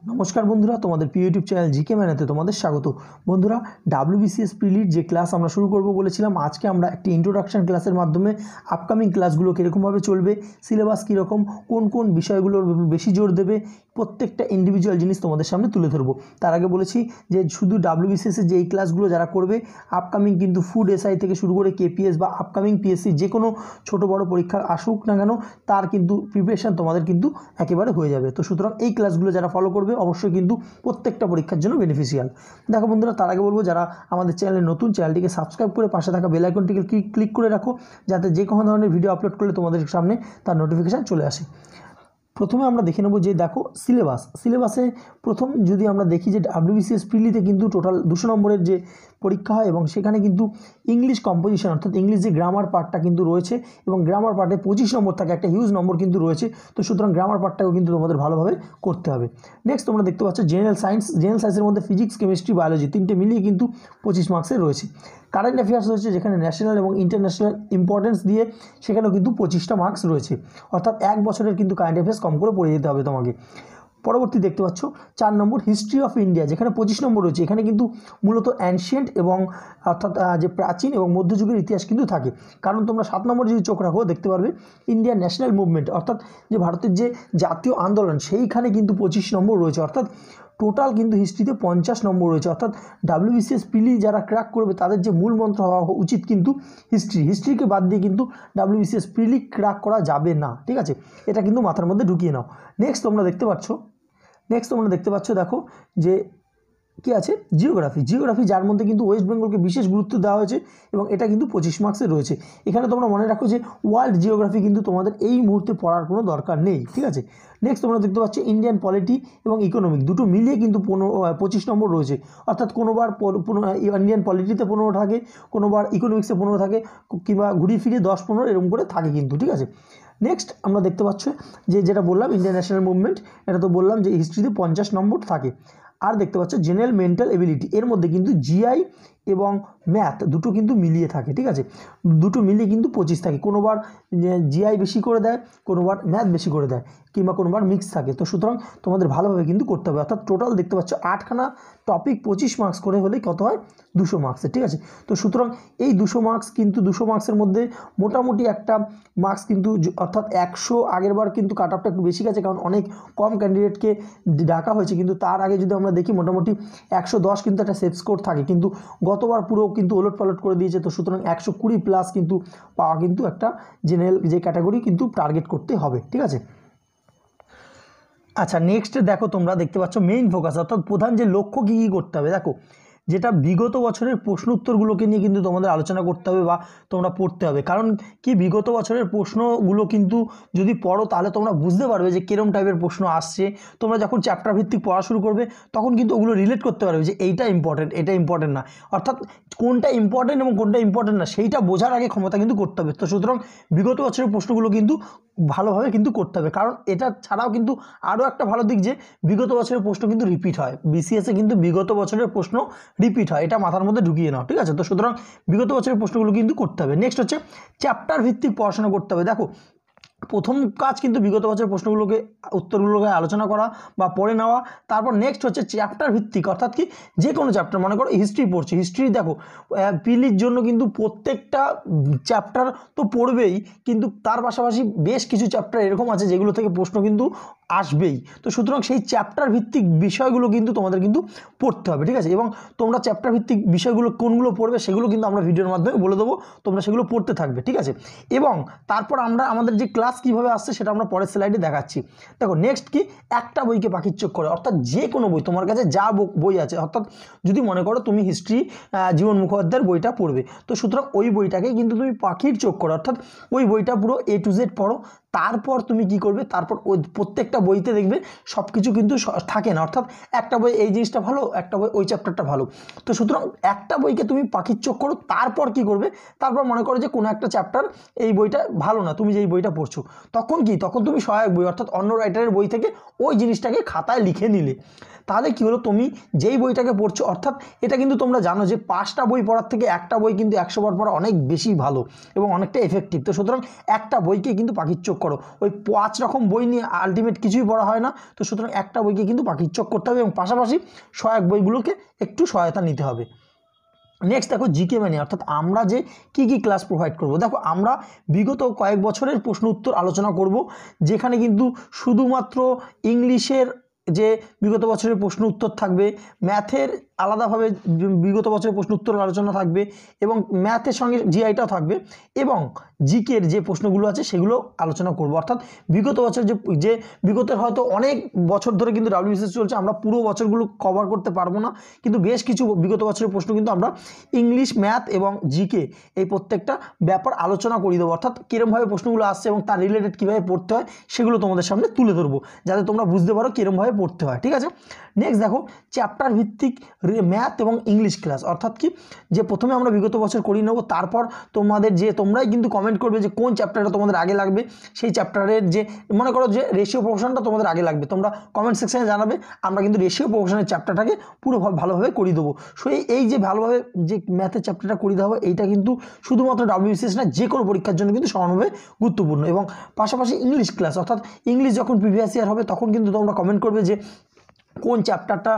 নমস্কার বন্ধুরা, তোমাদের প্রিয় ইউটিউব চ্যানেল জিকে ম্যানেতে তোমাদের স্বাগত। বন্ধুরা, ডাব্লিউবিসিএস প্রিলির যে ক্লাস আমরা শুরু করব বলেছিলাম, আজকে আমরা একটি ইন্ট্রোডাকশন ক্লাসের মাধ্যমে আপকামিং ক্লাসগুলো কীরকমভাবে চলবে, সিলেবাস কীরকম, কোন কোন বিষয়গুলোর বেশি জোর দেবে, প্রত্যেকটা ইন্ডিভিজুয়াল জিনিস তোমাদের সামনে তুলে ধরবো। তার আগে বলেছি যে শুধু ডাব্লিউবিসিএসের যে এই ক্লাসগুলো যারা করবে, আপকামিং কিন্তু ফুড এসআই থেকে শুরু করে কেপিএস বা আপকামিং পিএসসি যে কোনো ছোটো বড়ো পরীক্ষা আসুক না কেন, তার কিন্তু প্রিপারেশান তোমাদের কিন্তু একেবারে হয়ে যাবে। তো সুতরাং এই ক্লাসগুলো যারা ফলো করবে অবশ্যই কিন্তু প্রত্যেকটা পরীক্ষার জন্য বেনিফিশিয়াল। দেখো বন্ধুরা, তার আগে বলবো যারা আমাদের চ্যানেলে নতুন, চ্যানেলটিকে সাবস্ক্রাইব করে পাশে থাকা বেল আইকনটিকে ক্লিক করে রাখো, যাতে যে কোনো ধরনের ভিডিও আপলোড করলে তোমাদের সামনে তার নোটিফিকেশান চলে আসে। প্রথমে আমরা দেখে নেব যে দেখো সিলেবাসে প্রথম যদি আমরা দেখি যে ডাব্লিউবিসিএস প্রিলিতে কিন্তু টোটাল 200 নম্বরের যে পরীক্ষা হয় এবং সেখানে কিন্তু ইংলিশ কম্পোজিশন অর্থাৎ ইংলিশ যে গ্রামার পার্টটা কিন্তু রয়েছে এবং গ্রামার পার্টে 25 নম্বর থাকে, একটা হিউজ নম্বর কিন্তু রয়েছে। তো সুতরাং গ্রামার পার্টটাও কিন্তু তোমাদের ভালোভাবে করতে হবে। নেক্সট তোমরা দেখতে পাচ্ছ জেনারেল সায়েন্সের মধ্যে ফিজিক্স, কেমিস্ট্রি, বায়োলজি তিনটে মিলিয়ে কিন্তু 25 মার্কসের রয়েছে। কারেন্ট অ্যাফেয়ার্স রয়েছে, যেখানে ন্যাশনাল এবং ইন্টারন্যাশনাল ইম্পর্টেন্স দিয়ে সেখানেও কিন্তু 25টা মার্কস রয়েছে, অর্থাৎ এক বছরের কিন্তু কারেন্ট অ্যাফেয়ার্স কম করে পড়ে যেতে হবে তোমাকে। পরবর্তী দেখতে পাচ্ছ 4 নম্বর হিস্ট্রি অফ ইন্ডিয়া, যেখানে 25 নম্বর রয়েছে। এখানে কিন্তু মূলত অ্যানশিয়েন্ট এবং অর্থাৎ যে প্রাচীন এবং মধ্যযুগের ইতিহাস কিন্তু থাকে। কারণ তোমরা 7 নম্বর যদি চোখ রাখো দেখতে পারবে ইন্ডিয়ান ন্যাশনাল মুভমেন্ট অর্থাৎ যে ভারতের যে জাতীয় আন্দোলন, সেইখানে কিন্তু 25 নম্বর রয়েছে, অর্থাৎ টোটাল কিন্তু হিস্ট্রিতে 50 নম্বর রয়েছে। অর্থাৎ ডাব্লিউবিসিএস প্রিলি যারা ক্র্যাক করবে তাদের যে মূল মন্ত্র হওয়া উচিত কিন্তু হিস্ট্রিকে বাদ দিয়ে কিন্তু ডাব্লিউবিসিএস প্রিলি ক্র্যাক করা যাবে না, ঠিক আছে? এটা কিন্তু মাথার মধ্যে ঢুকিয়ে নাও। নেক্সট তোমরা দেখতে পাচ্ছ দেখো যে কী আছে, জিওগ্রাফি, যার মধ্যে কিন্তু ওয়েস্ট বেঙ্গলকে বিশেষ গুরুত্ব দেওয়া হয়েছে এবং এটা কিন্তু 25 মার্কসে রয়েছে। এখানে তোমরা মনে রাখো যে ওয়ার্ল্ড জিওগ্রাফি কিন্তু তোমাদের এই মুহূর্তে পড়ার কোনো দরকার নেই, ঠিক আছে? নেক্সট তোমরা দেখতে পাচ্ছ ইন্ডিয়ান পলিটি এবং ইকোনমিক, দুটো মিলিয়ে কিন্তু 25 নম্বর রয়েছে। অর্থাৎ কোনোবার ইন্ডিয়ান পলিটিতে 15 থাকে, কোনোবার ইকোনমিক্সে 15 থাকে, কিংবা ঘুরিয়ে ফিরিয়ে 10-15 এরকম করে থাকে কিন্তু, ঠিক আছে? নেক্সট আমরা দেখতে পাচ্ছ যে যেটা বললাম ইন্ডিয়ান ন্যাশনাল মুভমেন্ট, এটা তো বললাম যে হিস্ট্রিতে 50 নম্বর থাকে। আর দেখতে পাচ্ছ জেনারেল মেন্টাল এবিলিটি, এর মধ্যে কিন্তু জিআই এবং ম্যাথ দুটো কিন্তু মিলিয়ে থাকে, ঠিক আছে? দুটো মিলিয়ে কিন্তু 25 থাকে। কোনোবার জিআই বেশি করে দেয়, কোনোবার ম্যাথ বেশি করে দেয়, কিংবা কোনোবার মিক্স থাকে। তো সুতরাং তোমাদের ভালোভাবে কিন্তু করতে হবে। অর্থাৎ টোটাল দেখতে পাচ্ছ 8খানা টপিক 25 মার্কস করে হলে কত হয়, 200 মার্কসের, ঠিক আছে? তো সুতরাং এই 200 মার্কস কিন্তু 200 মার্কসের মধ্যে মোটামুটি একটা মার্কস কিন্তু অর্থাৎ 100, আগের বার কিন্তু কাট অফটা একটু বেশি গেছে কারণ অনেক কম ক্যান্ডিডেটকে ডাকা হয়েছে, কিন্তু তার আগে যদি আমরা দেখি মোটামুটি 110 কিন্তু একটা সেফ স্কোর থাকে, কিন্তু গতবার পুরো কিন্তু ওলট পালট করে দিয়েছে। তো সুতরাং 120 প্লাস কিন্তু পাওয়া কিন্তু একটা জেনারেল যে ক্যাটাগরি কিন্তু টার্গেট করতে হবে, ঠিক আছে? আচ্ছা, নেক্সট দেখো তোমরা দেখতে পাচ্ছ মেইন ফোকাস অর্থাৎ প্রধান যে লক্ষ্য কী কী করতে হবে। দেখো, যেটা বিগত বছরের প্রশ্ন উত্তরগুলোকে নিয়ে কিন্তু তোমাদের আলোচনা করতে হবে বা তোমরা পড়তে হবে। কারণ কি, বিগত বছরের প্রশ্নগুলো কিন্তু যদি পড়ো তাহলে তোমরা বুঝতে পারবে যে কিরম টাইপের প্রশ্ন আসছে। তোমরা যখন চ্যাপ্টার ভিত্তিক পড়া শুরু করবে তখন কিন্তু ওগুলো রিলেট করতে পারবে যে এইটা ইম্পর্টেন্ট, এটা ইম্পর্টেন্ট না, অর্থাৎ কোনটা ইম্পর্টেন্ট এবং কোনটা ইম্পর্টেন্ট না সেইটা বোঝার আগে ক্ষমতা কিন্তু করতে হবে। তো সুতরাং বিগত বছরের প্রশ্নগুলো কিন্তু ভালোভাবে কিন্তু করতে হবে। কারণ এটা ছাড়াও কিন্তু আরও একটা ভালো দিক যে বিগত বছরের প্রশ্ন কিন্তু রিপিট হয়, বিসিএসে কিন্তু বিগত বছরের প্রশ্ন রিপিট হয়, এটা মাথার মধ্যে ঢুকিয়ে নাও, ঠিক আছে? তো সুতরাং বিগত বছরের প্রশ্নগুলো কিন্তু করতে হবে। নেক্সট হচ্ছে চ্যাপ্টার ভিত্তিক পড়াশোনা করতে হবে। দেখো, প্রথম কাজ কিন্তু বিগত বছরের প্রশ্নগুলোকে উত্তরগুলোকে আলোচনা করা বা পড়ে নেওয়া। তারপর নেক্সট হচ্ছে চ্যাপ্টার ভিত্তিক, অর্থাৎ কি যে কোনো চ্যাপ্টার, মনে করো হিস্ট্রি পড়ছে, হিস্ট্রি দেখো পিলির জন্য কিন্তু প্রত্যেকটা চ্যাপ্টার তো পড়বেই, কিন্তু তার পাশাপাশি বেশ কিছু চ্যাপ্টার এরকম আছে যেগুলো থেকে প্রশ্ন কিন্তু আসবেই। তো সুতরাং সেই চ্যাপ্টার ভিত্তিক বিষয়গুলো কিন্তু তোমাদের কিন্তু পড়তে হবে, ঠিক আছে? এবং তোমরা চ্যাপ্টার ভিত্তিক বিষয়গুলো কোনগুলো পড়বে সেগুলো কিন্তু আমরা ভিডিওর মাধ্যমে বলে দেবো, তোমরা সেগুলো পড়তে থাকবে, ঠিক আছে? এবং তারপর আমরা আমাদের যে ক্লাস কীভাবে আসছে সেটা আমরা পরের স্লাইডে দেখাচ্ছি। দেখো, নেক্সট কি, একটা বইকে পাখির চোখ করে, অর্থাৎ যে কোনো বই, তোমার কাছে যা বই আছে, অর্থাৎ যদি মনে করো তুমি হিস্ট্রি জীবন মুখোপাধ্যায়ের বইটা পড়বে, তো সুতরাং ওই বইটাকে কিন্তু তুমি পাখির চোখ করো, অর্থাৎ ওই বইটা পুরো A to Z পড়ো। তারপর তুমি কি করবে, তারপর ওই প্রত্যেকটা বইতে দেখবে সব কিছু কিন্তু থাকে না, অর্থাৎ একটা বই এই জিনিসটা ভালো, একটা বই ওই চ্যাপ্টারটা ভালো। তো সুতরাং একটা বইকে তুমি পাখির চোখ করো, তারপর কি করবে, তারপর মনে করো যে কোনো একটা চ্যাপ্টার এই বইটা ভালো না, তুমি যেই বইটা পড়ছো, তখন কি, তখন তুমি সহায়ক বই অর্থাৎ অন্য রাইটারের বই থেকে ওই জিনিসটাকে খাতায় লিখে নিলে। তাহলে কি হলো, তুমি যেই বইটাকে পড়ছো, অর্থাৎ এটা কিন্তু তোমরা জানো যে 5টা বই পড়ার থেকে একটা বই কিন্তু 100 বার পড়া অনেক বেশি ভালো এবং অনেকটা এফেক্টিভ। তো সুতরাং একটা বইকে কিন্তু পাখির চোখ করো, ওই 5 রকম বই নিয়ে আলটিমেট কিছুই পড়া হয় না। তো সুতরাং একটা বইকে কিন্তু পাখির চোখ করতে হবে এবং পাশাপাশি সহায়ক বইগুলোকে একটু সহায়তা নিতে হবে। নেক্সট দেখো জিকে মানে, অর্থাৎ আমরা যে কি কি ক্লাস প্রোভাইড করব। দেখো আমরা বিগত কয়েক বছরের প্রশ্ন উত্তর আলোচনা করব, যেখানে কিন্তু শুধুমাত্র ইংলিশের যে বিগত বছরের প্রশ্ন উত্তর থাকবে, ম্যাথের আলাদাভাবে বিগত বছরের প্রশ্ন উত্তর আলোচনা থাকবে এবং ম্যাথের সঙ্গে জিআইটাও থাকবে এবং জিকের যে প্রশ্নগুলো আছে সেগুলো আলোচনা করব। অর্থাৎ বিগত বছর যে বিগতের হয়তো অনেক বছর ধরে কিন্তু ডাব্লিউবিসিএস চলছে, আমরা পুরো বছরগুলো কভার করতে পারবো না, কিন্তু বেশ কিছু বিগত বছরের প্রশ্ন কিন্তু আমরা ইংলিশ, ম্যাথ এবং জিকে এই প্রত্যেকটা ব্যাপার আলোচনা করে দেবো। অর্থাৎ কীরমভাবে প্রশ্নগুলো আসছে এবং তার রিলেটেড কীভাবে পড়তে হয় সেগুলো তোমাদের সামনে তুলে ধরবো, যাতে তোমরা বুঝতে পারো কীরমভাবে পড়তে হয়। ঠিক আছে, নেক্সট দেখো চ্যাপ্টার ভিত্তিক ম্যাথ এবং ইংলিশ ক্লাস। অর্থাৎ কি, যে প্রথমে আমরা বিগত বছর করিয়ে নেবো, তারপর তোমাদের যে তোমরাই কিন্তু কমেন্ট করবে যে কোন চ্যাপ্টারটা তোমাদের আগে লাগবে, সেই চ্যাপ্টারের যে মনে করো যে রেশিও প্রপোর্শনটা তোমাদের আগে লাগবে, তোমরা কমেন্ট সেকশনে জানাবে, আমরা কিন্তু রেশিও প্রপোর্শনের চ্যাপ্টারটাকে পুরো ভালোভাবে করিয়ে দেবো। সো এই যে ভালোভাবে যে ম্যাথের চ্যাপ্টারটা করিয়ে দেওয়া হবে, এইটা কিন্তু শুধুমাত্র ডাব্লিউবিসিএস না, যে কোনো পরীক্ষার জন্য কিন্তু সমানভাবে গুরুত্বপূর্ণ। এবং পাশাপাশি ইংলিশ ক্লাস, অর্থাৎ ইংলিশ যখন প্রিভিয়াস ইয়ার হবে তখন কিন্তু তোমরা কমেন্ট করবে যে কোন চ্যাপ্টারটা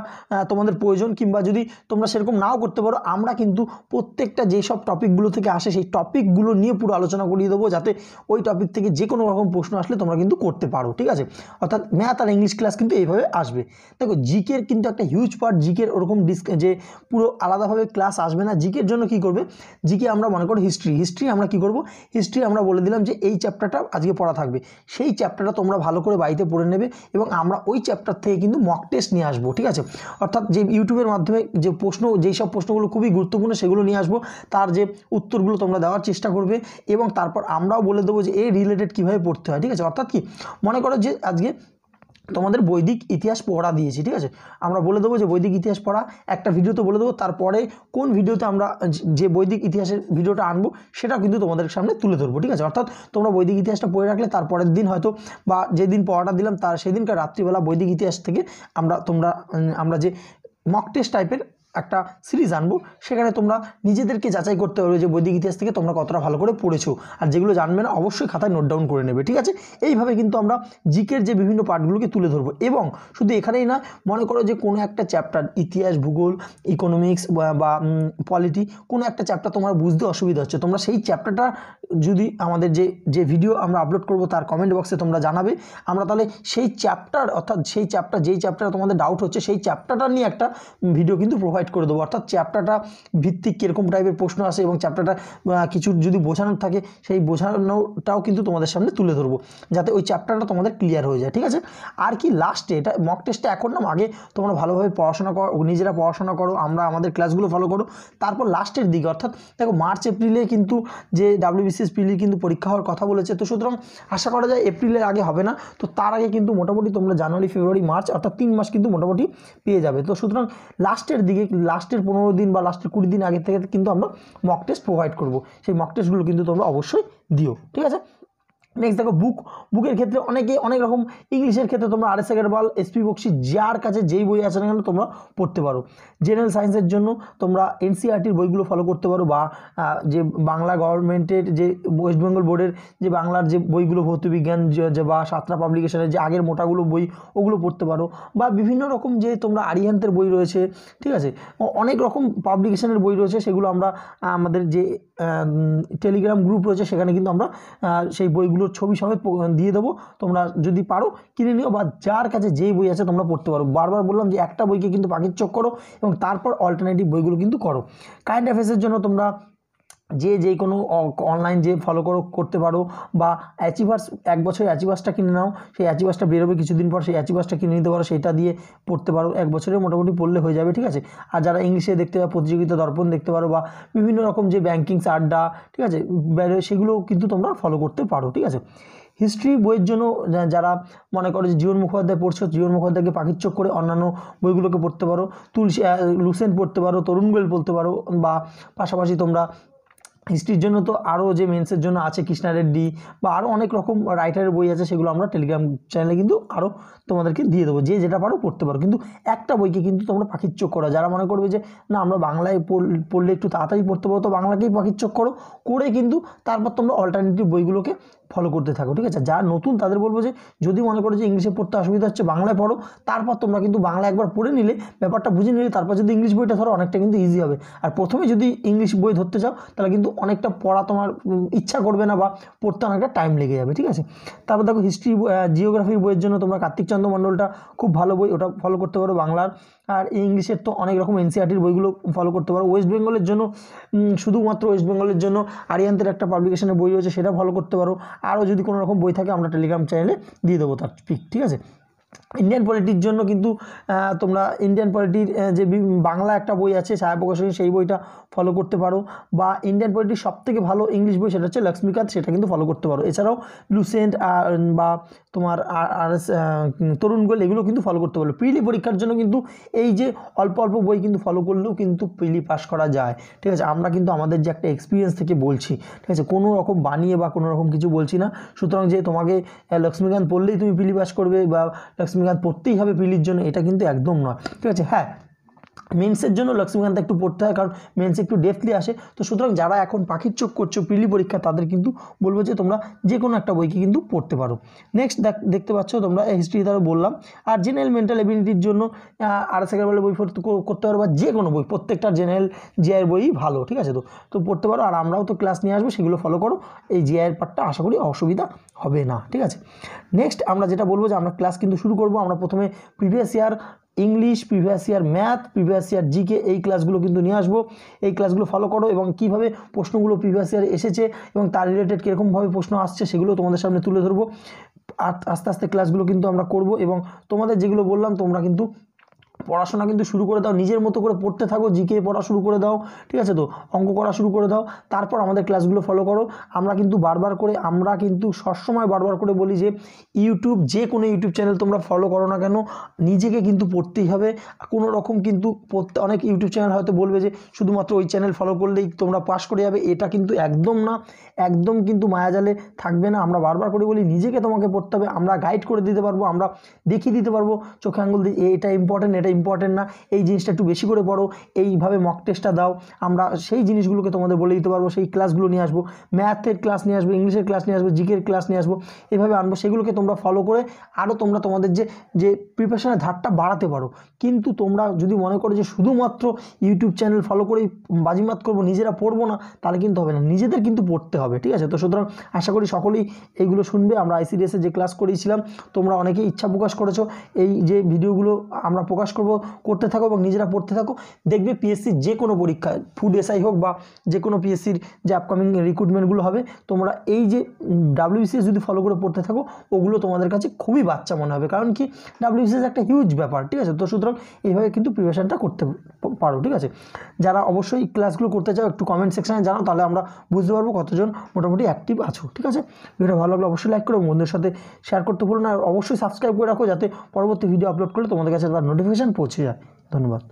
তোমাদের প্রয়োজন, কিংবা যদি তোমরা সেরকম নাও করতে পারো, আমরা কিন্তু প্রত্যেকটা যেসব টপিকগুলো থেকে আসে সেই টপিকগুলো নিয়ে পুরো আলোচনা করিয়ে দেবো, যাতে ওই টপিক থেকে যে কোনো রকম প্রশ্ন আসলে তোমরা কিন্তু করতে পারো। ঠিক আছে, অর্থাৎ ম্যাথ আর ইংলিশ ক্লাস কিন্তু এইভাবে আসবে। দেখো জিকের কিন্তু একটা হিউজ পার্ট, জিকের ওরকম যে পুরো আলাদাভাবে ক্লাস আসবে না। জিকের জন্য কি করবে, জিকে আমরা মনে করো হিস্ট্রি আমরা কি করব, হিস্ট্রি আমরা বলে দিলাম যে এই চ্যাপ্টারটা আজকে পড়া থাকবে, সেই চ্যাপ্টারটা তোমরা ভালো করে বাড়িতে পড়ে নেবে এবং আমরা ওই চ্যাপ্টার থেকে কিন্তু মক টেস্ট নিয়ে আসবো। ঠিক আছে, অর্থাৎ যে ইউটিউবের মাধ্যমে যে প্রশ্ন, যেই সব প্রশ্নগুলো খুবই গুরুত্বপূর্ণ সেগুলো নিয়ে আসবো, তার যে উত্তরগুলো তোমরা দেওয়ার চেষ্টা করবে এবং তারপর আমরাও বলে দেবো যে এই রিলেটেড কীভাবে পড়তে হয়। ঠিক আছে, অর্থাৎ কি, মনে করো যে আজকে তোমাদের বৈদিক ইতিহাস পড়া দিয়েছি, ঠিক আছে, আমরা বলে দেবো যে বৈদিক ইতিহাস পড়া একটা ভিডিওতে বলে দেবো, তারপরে কোন ভিডিওতে আমরা যে বৈদিক ইতিহাসের ভিডিওটা আনবো সেটাও কিন্তু তোমাদের সামনে তুলে ধরবো। ঠিক আছে, অর্থাৎ তোমরা বৈদিক ইতিহাসটা পড়ে রাখলে তারপরের দিন হয়তো বা যেদিন পড়াটা দিলাম তার সেদিনকার রাত্রিবেলা বৈদিক ইতিহাস থেকে আমরা যে মক টেস্ট টাইপের একটা সিরিজ আনবো, সেখানে তোমরা নিজেদেরকে যাচাই করতে পারবে যে বৈদিক ইতিহাস থেকে তোমরা কতটা ভালো করে পড়েছো, আর যেগুলো জানবে না অবশ্যই খাতায় নোট ডাউন করে নেবে। ঠিক আছে, এইভাবে কিন্তু আমরা জিকের যে বিভিন্ন পার্টগুলোকে তুলে ধরবো। এবং শুধু এখানেই না, মনে করো যে কোনো একটা চ্যাপ্টার, ইতিহাস, ভূগোল, ইকোনমিক্স বা পলিটি, কোনো একটা চ্যাপ্টার তোমার বুঝতে অসুবিধা হচ্ছে, তোমরা সেই চ্যাপ্টারটা যদি আমাদের যে ভিডিও আমরা আপলোড করবো তার কমেন্ট বক্সে তোমরা জানাবে, আমরা তাহলে সেই চ্যাপ্টার, অর্থাৎ সেই চ্যাপ্টার যেই চ্যাপ্টারে তোমাদের ডাউট হচ্ছে সেই চ্যাপ্টারটা নিয়ে একটা ভিডিও কিন্তু প্রোভাইড করে দেবো। অর্থাৎ চ্যাপ্টারটা ভিত্তিক কীরকম টাইপের প্রশ্ন আসে এবং চ্যাপ্টারটা কিছু যদি বোঝানোর থাকে সেই বোঝানোটাও কিন্তু তোমাদের সামনে তুলে ধরবো, যাতে ওই চ্যাপ্টারটা তোমাদের ক্লিয়ার হয়ে যায়। ঠিক আছে, আর কি লাস্টে, এটা মক টেস্টটা এখন না, আগে তোমরা ভালোভাবে পড়াশোনা করো, নিজেরা পড়াশোনা করো, আমরা আমাদের ক্লাসগুলো ফলো করো, তারপর লাস্টের দিকে, অর্থাৎ দেখো মার্চ এপ্রিলে কিন্তু যে ডাব্লিউবিসিএস প্রিলি কিন্তু পরীক্ষা হওয়ার কথা বলেছে, তো সুতরাং আশা করা যায় এপ্রিলের আগে হবে না, তো তার আগে কিন্তু মোটামুটি তোমরা জানুয়ারি, ফেব্রুয়ারি, মার্চ অর্থাৎ 3 মাস কিন্তু মোটামুটি পেয়ে যাবে। তো সুতরাং লাস্টের দিকে, লাস্টের 15 দিন বা লাস্টের 20 দিন আগে থেকে কিন্তু আমরা মক টেস্ট প্রোভাইড করব, সেই মক টেস্টগুলো কিন্তু তোমরা অবশ্যই দিও। ঠিক আছে, নেক্সট দেখো বুকের ক্ষেত্রে অনেক রকম, ইংলিশের ক্ষেত্রে তোমরা আর এস আগরওয়াল, এসপি বক্সি, যার কাছে যেই বই আছে না কেন তোমরা পড়তে পারো। জেনারেল সায়েন্সের জন্য তোমরা এনসিইআরটির বইগুলো ফলো করতে পারো, বা যে বাংলা গভর্নমেন্টের যে ওয়েস্ট বেঙ্গল বোর্ডের যে বাংলার যে বইগুলো, ভৌতবিজ্ঞান বা সাতরা পাবলিকেশনের যে আগের মোটাগুলো বই, ওগুলো পড়তে পারো, বা বিভিন্ন রকম যে তোমরা আরিহান্তের বই রয়েছে, ঠিক আছে, অনেক রকম পাবলিকেশনের বই রয়েছে, সেগুলো আমরা আমাদের যে টেলিগ্রাম গ্রুপ রয়েছে সেখানে কিন্তু আমরা সেই বইগুলোর ছবি সমেত দিয়ে দেবো, তোমরা যদি পারো কিনে নিও, বা যার কাছে যেই বই আছে তোমরা পড়তে পারো। বারবার বললাম যে একটা বইকে কিন্তু পাখির চোখ করো এবং তারপর অল্টারনেটিভ বইগুলো কিন্তু করো। কারেন্ট অ্যাফেয়ার্সের জন্য তোমরা যে কোনো অনলাইন যে ফলো করতে পারো, বা অ্যাচিভার্স, 1 বছরের অ্যাচিভার্সটা কিনে নাও, সেই অ্যাচিভার্সটা বেরোবে কিছুদিন পর, সেই অ্যাচিভার্সটা কিনে নিতে পারো, সেটা দিয়ে পড়তে পারো, 1 বছরে মোটামুটি পড়লে হয়ে যাবে। ঠিক আছে, আর যারা ইংলিশে দেখতে পারো প্রতিযোগিতা দর্পণ দেখতে পারো, বা বিভিন্ন রকম যে ব্যাংকিংস আড্ডা, ঠিক আছে, সেগুলো কিন্তু তোমরা ফলো করতে পারো। ঠিক আছে, হিস্ট্রি বইয়ের জন্য যারা মনে করো যে জীবন মুখোপাধ্যায় পড়ছো, জীবন মুখোপাধ্যায়কে পাখির চোখ করে অন্যান্য বইগুলোকে পড়তে পারো, তুলসী লুসেন্ট পড়তে পারো, তরুণ গোয়েল পড়তে পারো, বা পাশাপাশি তোমরা হিস্ট্রির জন্য তো আরও যে মেন্সের জন্য আছে কৃষ্ণা রেড্ডি বা আরও অনেক রকম রাইটারের বই আছে, সেগুলো আমরা টেলিগ্রাম চ্যানেলে কিন্তু আরও তোমাদেরকে দিয়ে দেবো, যে যেটা পারো পড়তে পারো। কিন্তু একটা বইকে কিন্তু তোমরা পাখির চোখ করো। যারা মনে করবে যে না আমরা বাংলায় পড়লে একটু তাড়াতাড়ি পড়তে পারো, তো বাংলাকেই পাখির চোখ করো করে কিন্তু তারপর তোমরা অল্টারনেটিভ বইগুলোকে ফলো করতে থাকো, ঠিক আছে। যারা নতুন তাদের বলবো যে যদি মনে করো যে ইংলিশে পড়তে অসুবিধা হচ্ছে, বাংলায় পড়ো, তারপর তোমরা কিন্তু বাংলা একবার পড়ে নিলে, ব্যাপারটা বুঝে নিলে, তারপর যদি ইংলিশ বইটা ধরো অনেকটা কিন্তু ইজি হবে। আর প্রথমে যদি ইংলিশ বই ধরতে চাও তাহলে কিন্তু অনেকটা পড়া তোমার ইচ্ছা করবে না বা পড়তে অনেকটা টাইম লেগে যাবে, ঠিক আছে। তারপর দেখো হিস্ট্রি জিওগ্রাফির বইয়ের জন্য তোমরা কার্তিক চন্দ্র মণ্ডলটা খুব ভালো বই, ওটা ফলো করতে পারো বাংলার। আর ইংলিশের তো অনেক রকম এনসিইআরটির বইগুলো ফলো করতে পারো। ওয়েস্ট বেঙ্গলের জন্য শুধুমাত্র ওয়েস্ট বেঙ্গলের জন্য আরিয়ান্তের একটা পাবলিকেশনের বই রয়েছে, সেটা ফলো করতে পারো। আরও যদি কোনো রকম বই থাকে আমরা টেলিগ্রাম চ্যানেলে দিয়ে দেবো তার পিক, ঠিক আছে। ইন্ডিয়ান পলিটির জন্য কিন্তু তোমরা ইন্ডিয়ান পলিটির যে বাংলা একটা বই আছে ছায়া প্রকাশনী, সেই বইটা ফলো করতে পারো। বা ইন্ডিয়ান পলিটির সবথেকে ভালো ইংলিশ বই সেটা হচ্ছে লক্ষ্মীকান্ত, সেটা কিন্তু ফলো করতে পারো। এছাড়াও লুসেন্ট বা তোমার RS তরুণ গোয়েল, এগুলো কিন্তু ফলো করতে পারো। প্রিলি পরীক্ষার জন্য কিন্তু এই যে অল্প অল্প বই কিন্তু ফলো করলেও কিন্তু প্রিলি পাস করা যায়, ঠিক আছে। আমরা কিন্তু আমাদের যে একটা এক্সপিরিয়েন্স থেকে বলছি, ঠিক আছে, কোনো রকম বানিয়ে বা কোনো রকম কিছু বলছি না। সুতরাং যে তোমাকে লক্ষ্মীকান্ত পড়লেই তুমি প্রিলি পাস করবে বা লক্ষ্মীকান্ত পড়তেই হবে প্রিলির জন্য, এটা কিন্তু একদম নয়, ঠিক আছে। হ্যাঁ, মেন্সের জন্য লক্ষ্মীকান্ত একটু পড়তে হয়, কারণ মেন্সে একটু ডেপথলি আসে। তো সুতরাং যারা এখন পাখির চোখ করছো প্রিলি পরীক্ষা, তাদের কিন্তু বলবো যে তোমরা যে কোনো একটা বইকে কিন্তু পড়তে পারো। নেক্সট দেখতে পাচ্ছ তোমরা হিস্ট্রি দ্বারা বললাম। আর জেনারেল মেন্টাল এবিলিটির জন্য RS আগ্রওয়ালের বই করতে পারো, বা যে কোনো বই, প্রত্যেকটা জেনারেল জিআইয়ের বই ভালো, ঠিক আছে। তো পড়তে পারো। আর আমরাও তো ক্লাস নিয়ে আসবো, সেগুলো ফলো করো। এই জিআইয়ের পার্টটা আশা করি অসুবিধা হবে না, ঠিক আছে। নেক্সট আমরা যেটা বলবো যে আমরা ক্লাস কিন্তু শুরু করবো। আমরা প্রথমে previous year English, previous year math, previous year GK, এই ক্লাসগুলো কিন্তু নিয়ে আসবো। এই ক্লাসগুলো ফলো করো এবং কীভাবে প্রশ্নগুলো প্রিভিয়াস ইয়ারে এসেছে এবং তার রিলেটেড কীরকমভাবে প্রশ্ন আসছে সেগুলো তোমাদের সামনে তুলে ধরবো। আর আস্তে আস্তে ক্লাসগুলো কিন্তু আমরা করব। এবং তোমাদের যেগুলো বললাম তোমরা কিন্তু পড়াশোনা কিন্তু শুরু করে দাও, নিজের মতো করে পড়তে থাকো, জিকে পড়া শুরু করে দাও, ঠিক আছে। তো অঙ্ক করা শুরু করে দাও, তারপর আমাদের ক্লাসগুলো ফলো করো। আমরা কিন্তু সবসময় বারবার করে বলি যে যে কোনো ইউটিউব চ্যানেল তোমরা ফলো করো না কেন, নিজেকে কিন্তু পড়তেই হবে। কোনো রকম কিন্তু অনেক ইউটিউব চ্যানেল হয়তো বলবে যে শুধুমাত্র ওই চ্যানেল ফলো করলেই তোমরা পাস করে যাবে, এটা কিন্তু একদম না, একদম কিন্তু মায়াজালে থাকবে না। আমরা বারবার করে বলি নিজেকে তোমাকে পড়তে হবে। আমরা গাইড করে দিতে পারবো, আমরা দেখিয়ে দিতে পারবো চোখে আঙুল দিয়ে এটা ইম্পর্টেন্ট, এটা ইম্পর্টেন্ট না, এই জিনিসটা একটু বেশি করে পড়ো, এইভাবে মক টেস্টটা দাও। আমরা সেই জিনিসগুলোকে তোমাদের বলে দিতে পারবো। সেই ক্লাসগুলো নিয়ে আসবো, ম্যাথের ক্লাস নিয়ে আসবো, ইংলিশের ক্লাস নিয়ে আসবো, জিকের ক্লাস নিয়ে আসবো, এভাবে আনবো। সেগুলোকে তোমরা ফলো করে আরও তোমরা তোমাদের যে প্রিপারেশনের ধারটা বাড়াতে পারো। কিন্তু তোমরা যদি মনে করো যে শুধুমাত্র ইউটিউব চ্যানেল ফলো করেই বাজিমাত করবো, নিজেরা পড়বো না, তাহলে কিন্তু হবে না, নিজেদের কিন্তু পড়তে হবে, ঠিক আছে। তো সুতরাং আশা করি সকলেই এইগুলো শুনবে। আমরা ICDS যে ক্লাস করিয়েছিলাম, তোমরা অনেকেই ইচ্ছা প্রকাশ করেছো এই যে ভিডিওগুলো আমরা প্রকাশ করতে থাকো এবং নিজেরা পড়তে থাকো। দেখবে পিএসসির যে কোনো পরীক্ষায়, ফুড SI হোক বা যে কোনো পিএসসির যে আপকামিং রিক্রুটমেন্টগুলো হবে, তোমরা এই যে WBCS যদি ফলো করে পড়তে থাকো, ওগুলো তোমাদের কাছে খুবই বাচ্চা মনে হবে। কারণ কি, WBCS একটা হিউজ ব্যাপার, ঠিক আছে। তো সুতরাং এইভাবে কিন্তু প্রিপারেশনটা করতে পারো, ঠিক আছে। যারা অবশ্যই ক্লাসগুলো করতে চাও একটু কমেন্ট সেকশানে জানাও, তাহলে আমরা বুঝতে পারবো কতজন মোটামুটি অ্যাক্টিভ আছো, ঠিক আছে। ভিডিও ভালো লাগলে অবশ্যই লাইক করো, বন্ধুদের সাথে শেয়ার করতে ভুলো না। আর অবশ্যই সাবস্ক্রাইব করে রাখো, যাতে পরবর্তী ভিডিও আপলোড করলে তোমাদের কাছে তার নোটিফিকেশান পৌঁছে যায়। ধন্যবাদ।